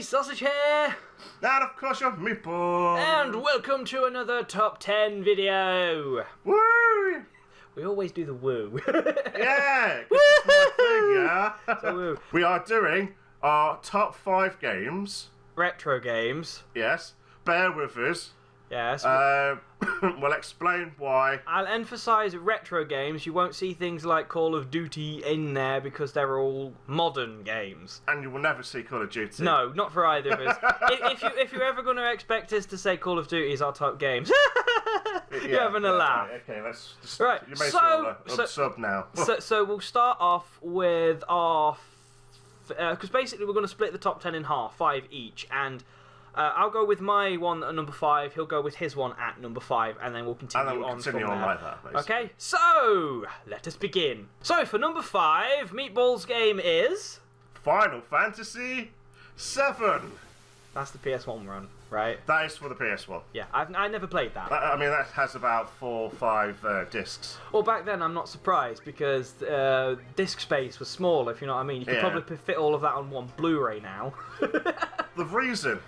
Sausage here! And of course your Meatball! And welcome to another Top 10 video! Woo! We always do the woo. Yeah! 'Cause it's my thing, yeah? So woo. We are doing our top 5 games. Retro games. Yes. Bear with us. Yes. We'll explain why. I'll emphasise retro games. You won't see things like Call of Duty in there because they're all modern games. And you will never see Call of Duty. No, not for either of us. if you're ever going to expect us to say Call of Duty is our top games, you're having a laugh. Right, okay, let's just, Right, you may as well sub now. So we'll start off with our... Because basically we're going to split the top 10 in half, 5 each, and... I'll go with my one at number 5, he'll go with his one at number 5, and then we'll continue on from there. Like that, basically. Okay, so let us begin. So for number 5, Meatball's game is... Final Fantasy VII. That's the PS1 run, right? That is for the PS1. Yeah, I never played that. I mean, that has about 4 or 5 discs. Well, back then I'm not surprised because disc space was small, if you know what I mean. You could probably fit all of that on one Blu-ray now. The reason...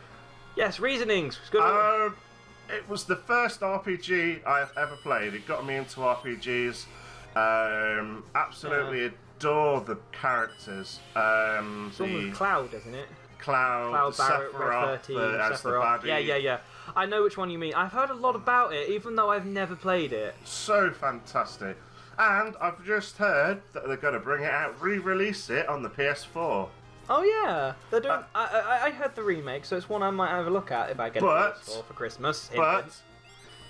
Yes, reasonings. It was the first RPG I've ever played. It got me into RPGs. Absolutely adore the characters. It's one with Cloud, isn't it? Cloud, Barrett, Sephiroth, 13, as the Sephiroth. baddie. Yeah. I know which one you mean. I've heard a lot about it, even though I've never played it. So fantastic. And I've just heard that they're going to bring it out, re-release it on the PS4. Oh yeah, they're doing. I heard the remake, so it's one I might have a look at if I get it for Christmas. But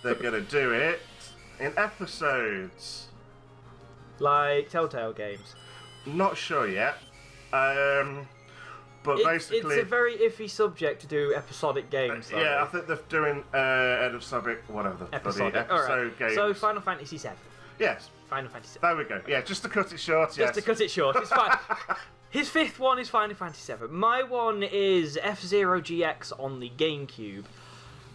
they're gonna do it in episodes, like Telltale games. Not sure yet. But basically, it's a very iffy subject to do episodic games. Though. Yeah, I think they're doing episodic, whatever the bloody episode games. So Final Fantasy VII. Yes. Final Fantasy VII. There we go. Yeah, just to cut it short. Just to cut it short, it's fine. His 5th one is Final Fantasy VII. My one is F-Zero GX on the GameCube.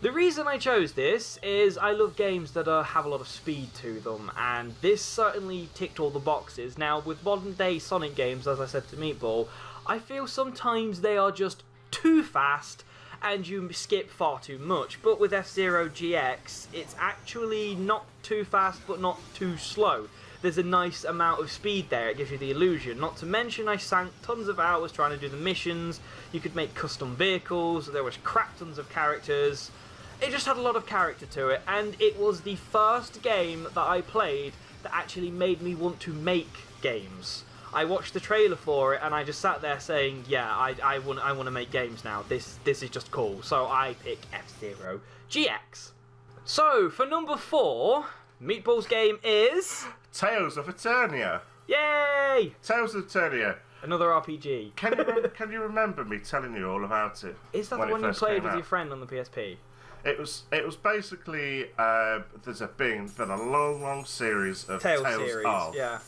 The reason I chose this is I love games that have a lot of speed to them, and this certainly ticked all the boxes. Now, with modern day Sonic games, as I said to Meatball, I feel sometimes they are just too fast and you skip far too much. But with F-Zero GX, it's actually not too fast but not too slow. There's a nice amount of speed there, it gives you the illusion. Not to mention I sank tons of hours trying to do the missions, you could make custom vehicles, there was crap tons of characters. It just had a lot of character to it, and it was the first game that I played that actually made me want to make games. I watched the trailer for it and I just sat there saying, yeah, I want to make games now, this is just cool. So I pick F-Zero GX. So, for number 4, Meatball's game is... Tales of Eternia. Yay! Tales of Eternia. Another RPG. Can you remember me telling you all about it? Is that the one you played with your friend on the PSP? It was basically there's been a long series of Tales of. Yeah.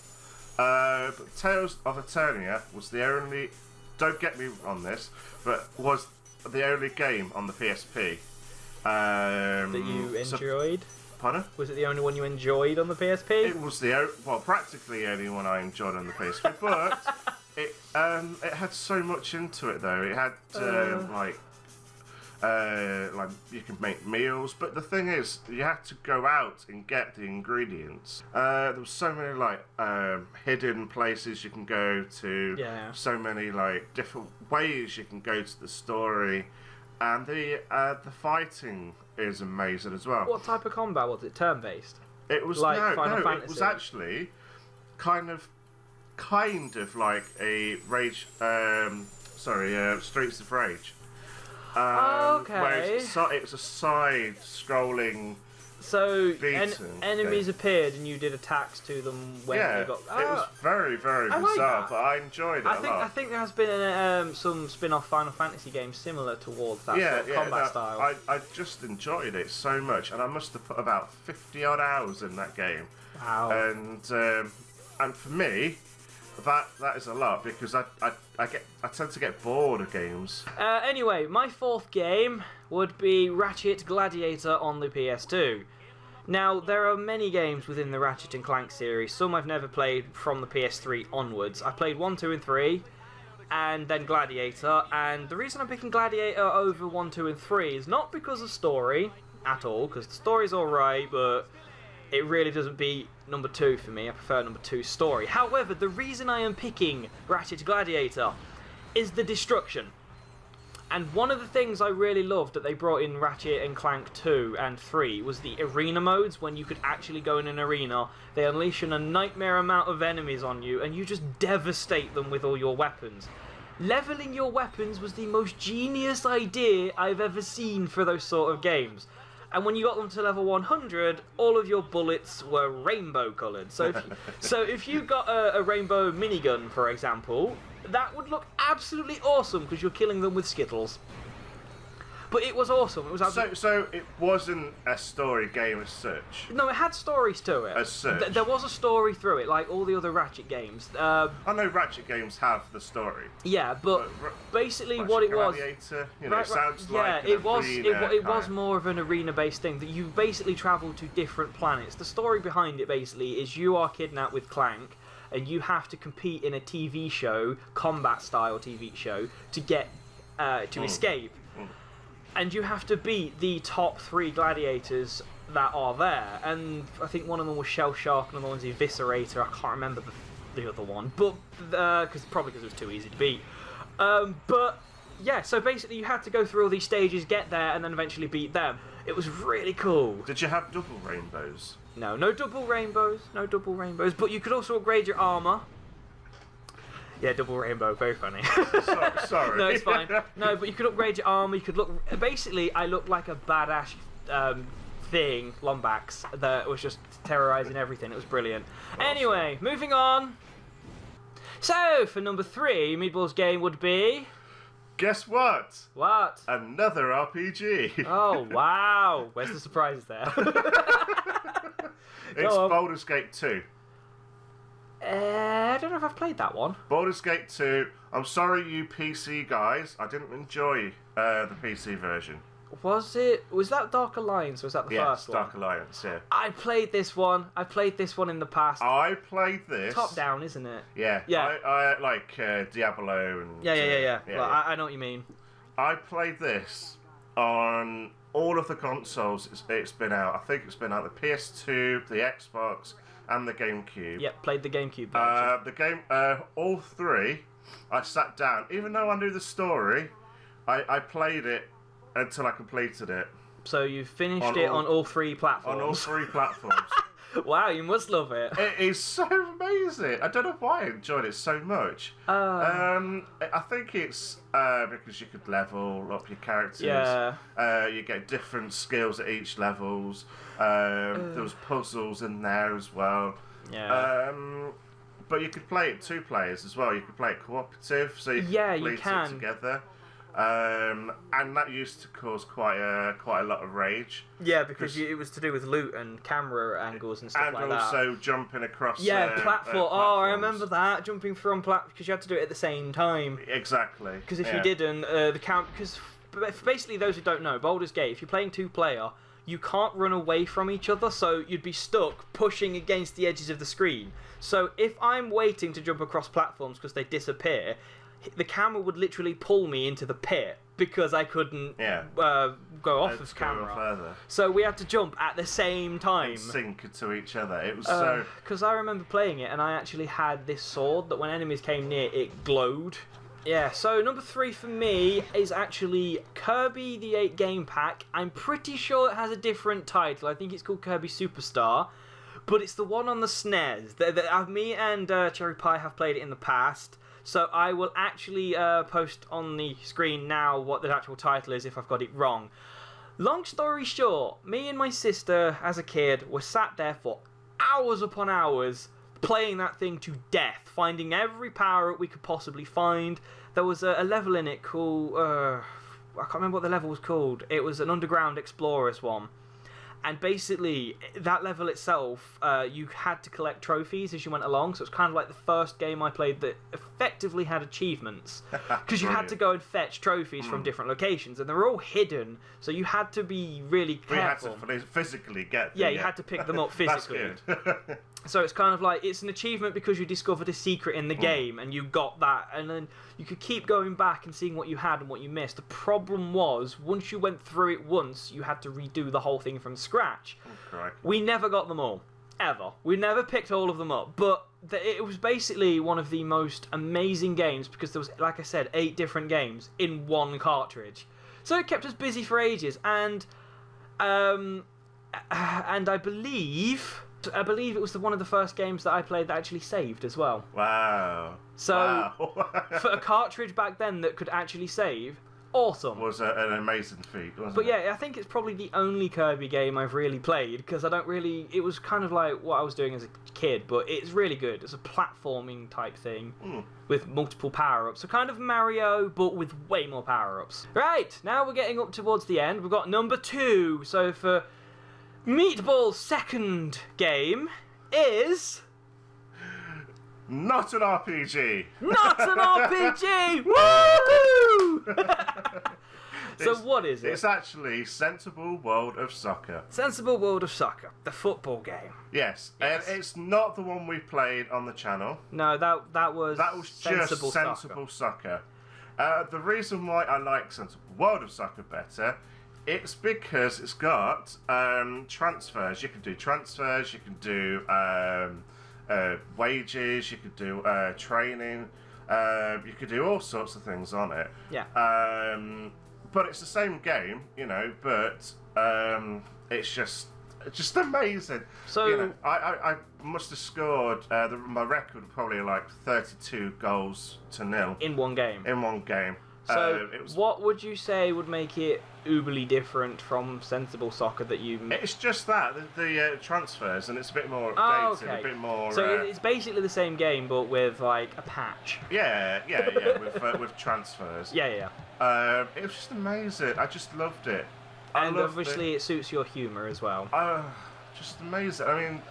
But Tales of Eternia was the only. Don't get me on this, but was the only game on the PSP that you enjoyed. Pardon? Was it the only one you enjoyed on the PSP? It was practically the only one I enjoyed on the PSP, but it had so much into it though. It had like you can make meals, but the thing is, you had to go out and get the ingredients. There was so many like hidden places you can go to. Yeah. So many like different ways you can go to the story, and the fighting is amazing as well. What type of combat was it? Turn-based? It was like Final Fantasy. It was actually kind of like a Rage. Streets of Rage. Okay. Where it was a side-scrolling. So enemies appeared and you did attacks to them when they got. It was very bizarre, but I enjoyed it a lot. I think there has been some spin-off Final Fantasy games similar towards that sort of combat style. I just enjoyed it so much, and I must have put about 50 odd hours in that game. Wow. And for me, that is a lot because I tend to get bored of games. Anyway, my 4th game would be Ratchet Gladiator on the PS2. Now, there are many games within the Ratchet and Clank series. Some I've never played from the PS3 onwards. I played 1, 2 and 3. and then Gladiator. And the reason I'm picking Gladiator over 1, 2, and 3 is not because of story at all, because the story's alright, but it really doesn't beat number 2 for me. I prefer number 2's story. However, the reason I am picking Ratchet Gladiator is the destruction. And one of the things I really loved that they brought in Ratchet and Clank 2 and 3 was the arena modes, when you could actually go in an arena. They unleash a nightmare amount of enemies on you, and you just devastate them with all your weapons. Leveling your weapons was the most genius idea I've ever seen for those sort of games. And when you got them to level 100, all of your bullets were rainbow coloured. So if you got a rainbow minigun, for example, that would look absolutely awesome because you're killing them with Skittles. But it was awesome. It was absolutely... So it wasn't a story game as such? No, it had stories to it. As such? There was a story through it, like all the other Ratchet games. I know Ratchet games have the story. Yeah, but basically what it was... Gladiator, you know, it sounds like it was more of an arena-based thing, that you basically travel to different planets. The story behind it, basically, is you are kidnapped with Clank, and you have to compete in a TV show, combat-style TV show, to get to escape. And you have to beat the top 3 gladiators that are there. And I think one of them was Shell Shark, and another one's Eviscerator. I can't remember the other one, but probably because it was too easy to beat. But yeah, so basically you had to go through all these stages, get there, and then eventually beat them. It was really cool. Did you have double rainbows? No double rainbows. No double rainbows. But you could also upgrade your armor. Yeah, double rainbow, very funny. Sorry. No, it's fine. No, but you could upgrade your armor. You could look. Basically, I looked like a badass thing, Lombax, that was just terrorizing everything. It was brilliant. Awesome. Anyway, moving on. So for number 3, Meatball's game would be. Guess what? What? Another RPG. Oh wow! Where's the surprises there? It's Baldur's Gate 2. I don't know if I've played that one. Baldur's Gate 2. I'm sorry, you PC guys. I didn't enjoy the PC version. Was that Dark Alliance, or was that the first one? Dark Alliance, yeah. I played this one. I played this one in the past. I played this. Top down, isn't it? Yeah. Yeah. I like Diablo and... Yeah. Well, I know what you mean. I played this on all of the consoles it's been out. I think it's been out the PS2, the Xbox, and the GameCube. Yep, played the GameCube version. All 3, I sat down. Even though I knew the story, I played it until I completed it. So you finished it on all 3 platforms? On all 3 platforms. Wow, you must love it. It is so amazing. I don't know why I enjoyed it so much. I think it's because you could level up your characters. Yeah. You get different skills at each levels. There was puzzles in there as well. Yeah. But you could play it 2 players as well. You could play it cooperative, so you could complete it together. And that used to cause quite a lot of rage. Yeah, because it was to do with loot and camera angles and stuff like that. And also jumping across. Platform. Oh, I remember that, jumping from because you had to do it at the same time. Exactly. Because if you didn't, because basically those who don't know, Baldur's Gate, if you're playing 2-player, you can't run away from each other, so you'd be stuck pushing against the edges of the screen. So if I'm waiting to jump across platforms because they disappear, the camera would literally pull me into the pit because I couldn't go off of camera. Further. So we had to jump at the same time. And sync to each other. It was because I remember playing it, and I actually had this sword that when enemies came near, it glowed. Yeah, so number 3 for me is actually Kirby the 8 Game Pack. I'm pretty sure it has a different title. I think it's called Kirby Superstar. But it's the one on the SNES. Me and Cherry Pie have played it in the past. So I will actually post on the screen now what the actual title is if I've got it wrong. Long story short, me and my sister as a kid were sat there for hours upon hours playing that thing to death, finding every power-up we could possibly find. There was a level in it called... I can't remember what the level was called. It was an Underground Explorers one. And basically, that level itself, you had to collect trophies as you went along. So it's kind of like the first game I played that effectively had achievements. Because you had to go and fetch trophies from different locations. And they were all hidden. So you had to be really careful. You had to physically get them. Yeah, you had to pick them up physically. That's good. So it's kind of like, it's an achievement because you discovered a secret in the game and you got that, and then you could keep going back and seeing what you had and what you missed. The problem was, once you went through it once, you had to redo the whole thing from scratch. Okay. We never got them all. Ever. We never picked all of them up, but it was basically one of the most amazing games because there was, like I said, 8 different games in one cartridge. So it kept us busy for ages, and I believe it was one of the first games that I played that actually saved as well. Wow. So, for a cartridge back then that could actually save, awesome. Was an amazing feat, wasn't it? But yeah, I think it's probably the only Kirby game I've really played, because it was kind of like what I was doing as a kid, but it's really good. It's a platforming type thing with multiple power-ups. So kind of Mario, but with way more power-ups. Right, now we're getting up towards the end. We've got number 2. So for Meatball's second game is... Not an RPG! Not an RPG! Woo! So what is it? It's actually Sensible World of Soccer. Sensible World of Soccer, the football game. Yes, and it's not the one we played on the channel. No, that was just Sensible Soccer. The reason why I like Sensible World of Soccer better, it's because it's got transfers. You can do transfers, you can do wages, you could do training, you could do all sorts of things on it. Yeah. But it's the same game, you know, but it's just amazing. So you know, I must have scored my record probably like 32 goals to 0 in one game. In one game. So what would you say would make it uberly different from Sensible Soccer that you... It's just that, the transfers, and it's a bit more updated, updated, a bit more... So it's basically the same game, but with, like, a patch. Yeah, with transfers. Yeah. It was just amazing. I just loved it. And obviously it suits your humour as well. Just amazing. I mean,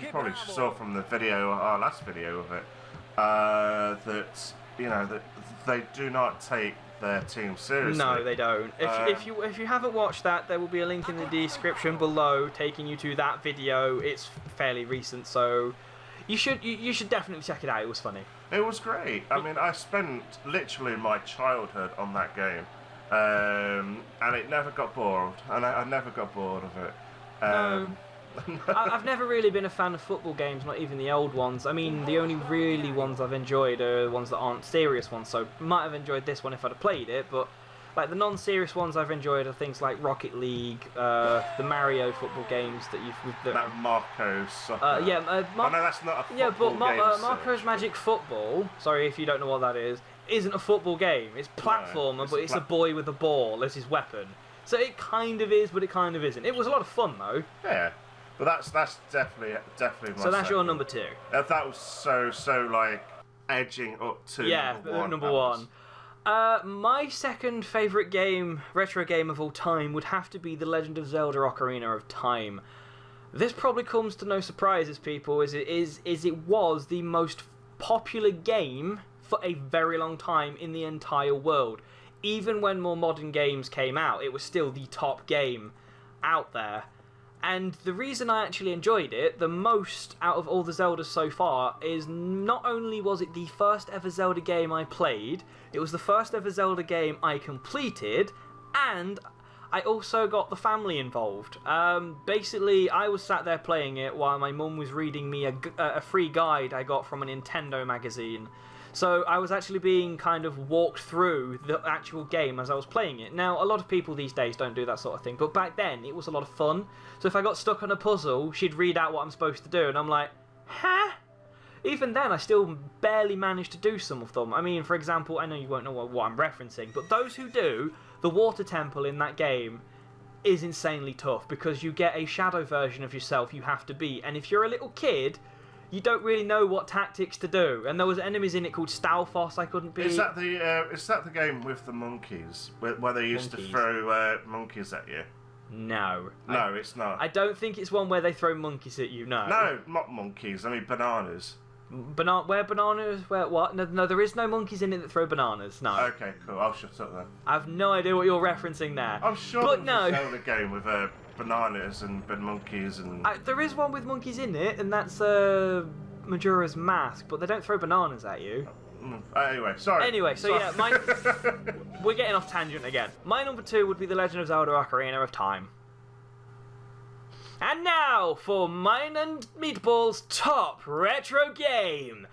you probably just saw from the video, our last video of it, that, you know, that they do not take their team seriously. No, they don't. If you haven't watched that, there will be a link in the description below taking you to that video. It's fairly recent, so you should definitely check it out. It was funny. It was great. I mean, I spent literally my childhood on that game, and it never got bored, and I never got bored of it. No. I've never really been a fan of football games, not even the old ones. I mean, the only really ones I've enjoyed are the ones that aren't serious ones, so might have enjoyed this one if I'd have played it, but like the non-serious ones I've enjoyed are things like Rocket League, the Mario football games that you've... That Marco's Soccer. oh no, that's not a football yeah, but game. Marco's Magic Football, sorry if you don't know what that is, isn't a football game. It's platformer, but it's a boy with a ball as his weapon. So it kind of is, but it kind of isn't. It was a lot of fun, though. Yeah. But that's definitely my So that's your second. number 2. That was so like edging up to number one. My second favourite game, retro game of all time, would have to be The Legend of Zelda Ocarina of Time. This probably comes to no surprises, people, as it was the most popular game for a very long time in the entire world. Even when more modern games came out, it was still the top game out there. And the reason I actually enjoyed it the most out of all the Zeldas so far is not only was it the first ever Zelda game I played, it was the first ever Zelda game I completed, and I also got the family involved. Basically, I was sat there playing it while my mum was reading me a free guide I got from a Nintendo magazine. So I was actually being kind of walked through the actual game as I was playing it. Now, a lot of people these days don't do that sort of thing, but back then it was a lot of fun. So if I got stuck on a puzzle, she'd read out what I'm supposed to do, and I'm like, huh? Even then, I still barely managed to do some of them. I mean, for example, I know you won't know what I'm referencing, but those who do, the water temple in that game is insanely tough, because you get a shadow version of yourself you have to beat, and if you're a little kid, you don't really know what tactics to do. And there was enemies in it called Stalfos I couldn't beat. Is that the game with the monkeys, where they used to throw monkeys at you? No. No, it's not. I don't think it's one where they throw monkeys at you, no. No, not monkeys. I mean bananas. Where bananas? Where what? No, there is no monkeys in it that throw bananas. No. Okay, cool. I'll shut up then. I have no idea what you're referencing there. I'm sure but there's a Zelda game with bananas and monkeys and. There is one with monkeys in it, and that's Majora's Mask, but they don't throw bananas at you. Anyway, sorry. Anyway, so yeah, we're getting off tangent again. My number 2 would be The Legend of Zelda Ocarina of Time. And now for mine and Meatball's top retro game.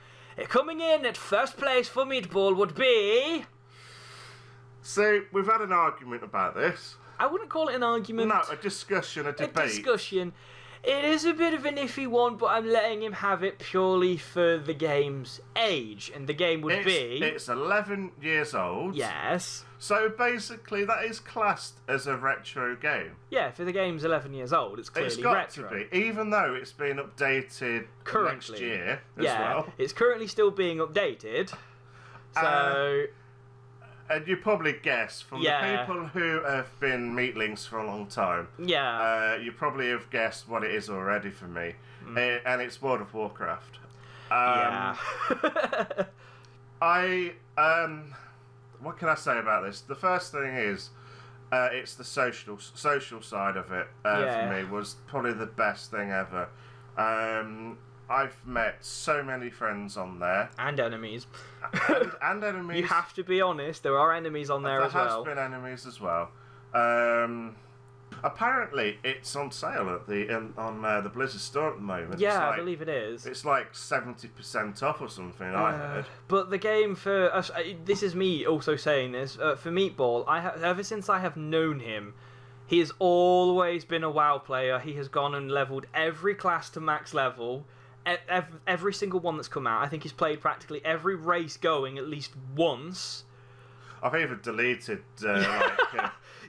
Coming in at first place for Meatball would be... So, we've had an argument about this. I wouldn't call it an argument. No, a discussion, a debate. A discussion. It is a bit of an iffy one, but I'm letting him have it purely for the game's age. And the game would be... It's 11 years old. Yes. So basically that is classed as a retro game. Yeah, for the game's 11 years old, it's clearly retro. It's got to be, even though it's been updated currently, next year as well. It's currently still being updated. So... and you probably guess from the people who have been Meatlings for a long time. Yeah. You probably have guessed what it is already for me, and it's World of Warcraft. Yeah. What can I say about this? The first thing is, it's the social side of it for me was probably the best thing ever. I've met so many friends on there. And enemies. And enemies. You have to be honest, there are enemies on there as well. There has been enemies as well. Apparently, it's on sale at on the Blizzard store at the moment. Yeah, I believe it is. It's like 70% off or something, I heard. But the game for us, this is me also saying this, for Meatball, ever since I have known him, he has always been a WoW player. He has gone and leveled every class to max level. Every single one that's come out. I think he's played practically every race going at least once. I've even deleted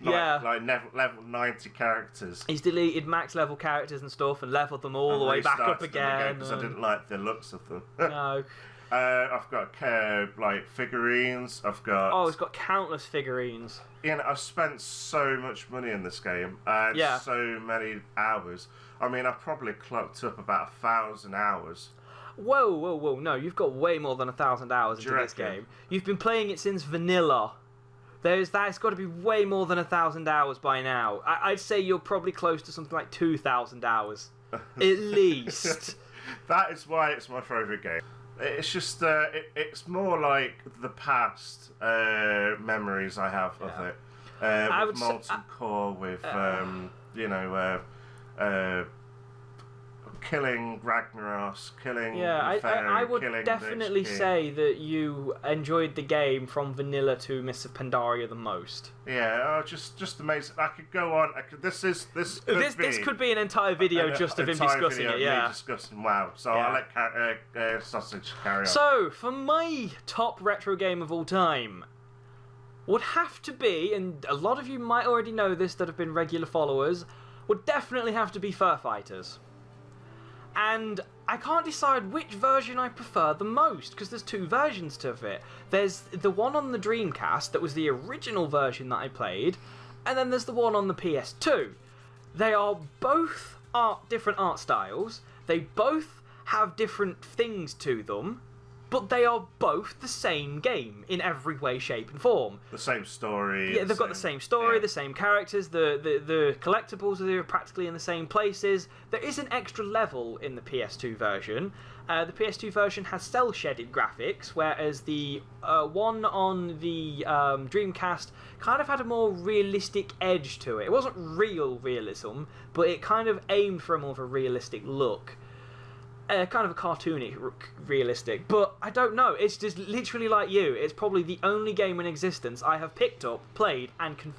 level 90 characters. He's deleted max level characters and stuff and leveled them all the way back up again. Because I didn't like the looks of them. No. I've got figurines. I've got. Oh, it's got countless figurines. I've spent so much money in this game. So many hours. I mean, I've probably clocked up about 1,000 hours. Whoa! No, you've got way more than 1,000 hours into this game. You've been playing it since vanilla. That's got to be way more than 1,000 hours by now. I'd say you're probably close to something like 2,000 hours, at least. That is why it's my favourite game. It's just, it's more like the past memories I have of it. With Molten Core, with, killing Ragnaros, killing I would definitely say that you enjoyed the game from vanilla to Mists of Pandaria the most. Yeah, just amazing. I could go on. This could be an entire video just of him discussing it. Yeah, discussing WoW. So I'll let Sausage carry on. So for my top retro game of all time, would have to be, and a lot of you might already know this that have been regular followers, would definitely have to be Fur Fighters. And I can't decide which version I prefer the most, because there's two versions of it. There's the one on the Dreamcast that was the original version that I played, and then there's the one on the PS2. They are both different art styles, they both have different things to them, but they are both the same game in every way, shape and form. The same story. Yeah, they've got the same story, the same characters, the collectibles are practically in the same places. There is an extra level in the PS2 version. The PS2 version has cel-shaded graphics, whereas the one on the Dreamcast kind of had a more realistic edge to it. It wasn't real realism, but it kind of aimed for a more of a realistic look. Kind of a cartoony, realistic, but I don't know, it's just literally like you, it's probably the only game in existence I have picked up, played, and can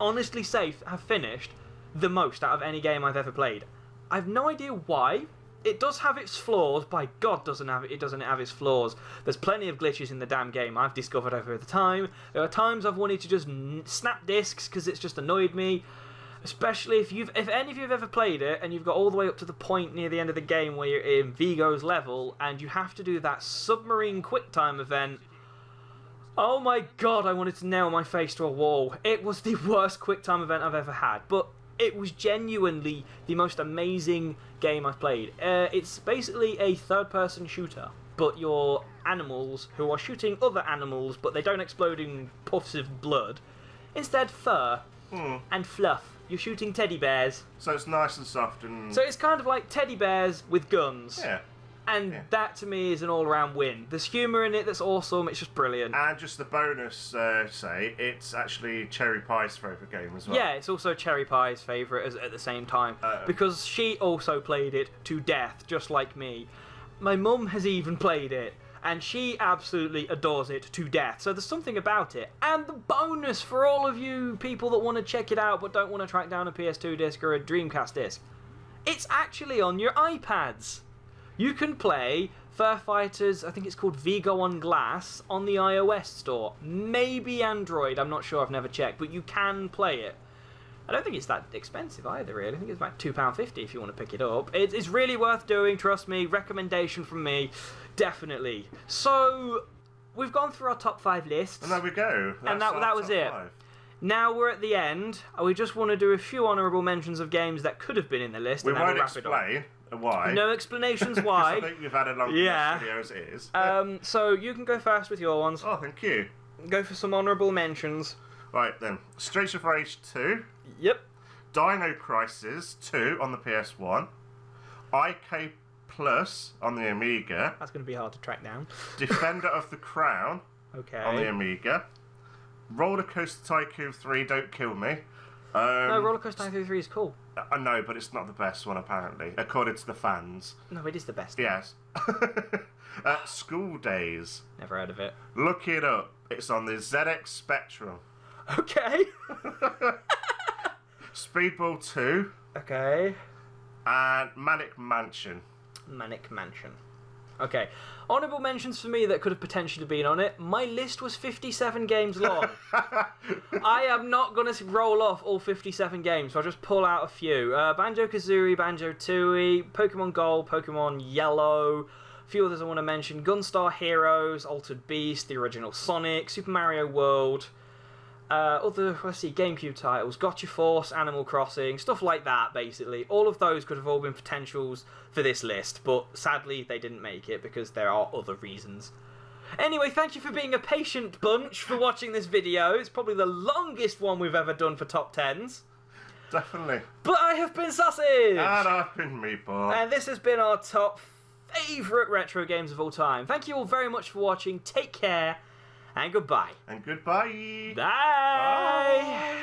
honestly say have finished the most out of any game I've ever played. I have no idea why. It does have its flaws, by God doesn't it have its flaws. There's plenty of glitches in the damn game I've discovered over the time. There are times I've wanted to just snap discs because it's just annoyed me. Especially if any of you have ever played it and you've got all the way up to the point near the end of the game where you're in Vigo's level and you have to do that submarine quick time event. Oh my God, I wanted to nail my face to a wall. It was the worst quick time event I've ever had. But it was genuinely the most amazing game I've played. It's basically a third-person shooter, but you're animals who are shooting other animals, but they don't explode in puffs of blood. Instead, fur and fluff. You're shooting teddy bears. So it's nice and soft and... So it's kind of like teddy bears with guns. Yeah. And that, to me, is an all-round win. There's humour in it that's awesome. It's just brilliant. And just the bonus, it's actually Cherry Pie's favourite game as well. Yeah, it's also Cherry Pie's favourite at the same time. Because she also played it to death, just like me. My mum has even played it. And she absolutely adores it to death. So there's something about it. And the bonus for all of you people that want to check it out but don't want to track down a PS2 disc or a Dreamcast disc, it's actually on your iPads. You can play Fur Fighters, I think it's called Vigo on Glass, on the iOS store. Maybe Android, I'm not sure, I've never checked, but you can play it. I don't think it's that expensive either, really. I think it's about £2.50 if you want to pick it up. It's really worth doing, trust me. Recommendation from me, definitely. So, we've gone through our top 5 lists. And there we go. And that was it. 5. Now we're at the end. We just want to do a few honourable mentions of games that could have been in the list. We and then won't we'll wrap it up. explain why. No explanations why. I think we've had a long video as it is. So you can go first with your ones. Oh, thank you. Go for some honourable mentions. Right then. Streets of Rage 2. Yep. Dino Crisis 2 on the PS1. IK Plus on the Amiga. That's going to be hard to track down. Defender of the Crown on the Amiga. Roller Coaster Tycoon 3, Don't Kill Me. No, Roller Coaster Tycoon 3 is cool. I know, but it's not the best one, apparently, according to the fans. No, it is the best. Yes. School Days. Never heard of it. Look it up. It's on the ZX Spectrum. Okay. Speedball 2. Okay. And Manic Mansion. Manic Mansion. Okay. Honourable mentions for me that could have potentially been on it. My list was 57 games long. I am not going to roll off all 57 games, so I'll just pull out a few. Banjo-Kazooie, Banjo-Tooie, Pokemon Gold, Pokemon Yellow, a few others I want to mention. Gunstar Heroes, Altered Beast, the original Sonic, Super Mario World, GameCube titles, Gotcha Force, Animal Crossing, stuff like that, basically. All of those could have all been potentials for this list, but sadly they didn't make it because there are other reasons. Anyway, thank you for being a patient bunch for watching this video. It's probably the longest one we've ever done for top 10s. Definitely. But I have been Sausage! And I've been Meatball. And this has been our top favourite retro games of all time. Thank you all very much for watching. Take care. And goodbye. And goodbye. Bye. Bye.